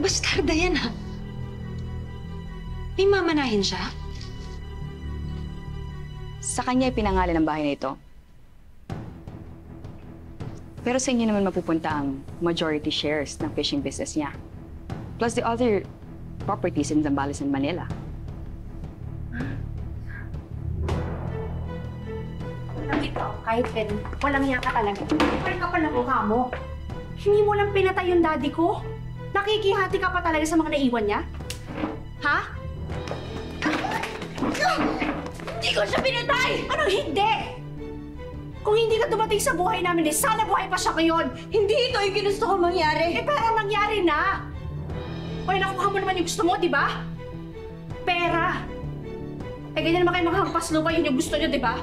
Bastarda yan, ha? May mamanahin siya? Sa kanya ipinangalan ang bahay na ito. Pero sa inyo naman mapupunta ang majority shares ng fishing business niya. Plus the other properties in Zambales and Manila. Ito, kahit ganun, walang iya ka talaga. Kapal ka pala mukha mo. Hindi mo lang pinatay yung daddy ko? Nakikihati ka pa talaga sa mga naiwan niya? Ha? Hindi ko siya pinatay! Anong hindi? Kung hindi ka dumating sa buhay namin, sana buhay pa siya ngayon. Hindi ito yung ginusto ko mangyari. Pero nangyari na. O, nakuha mo naman yung gusto mo, di ba? Pera. Ganyan naman kayo makahampas lupa, yun yung gusto niyo, di ba?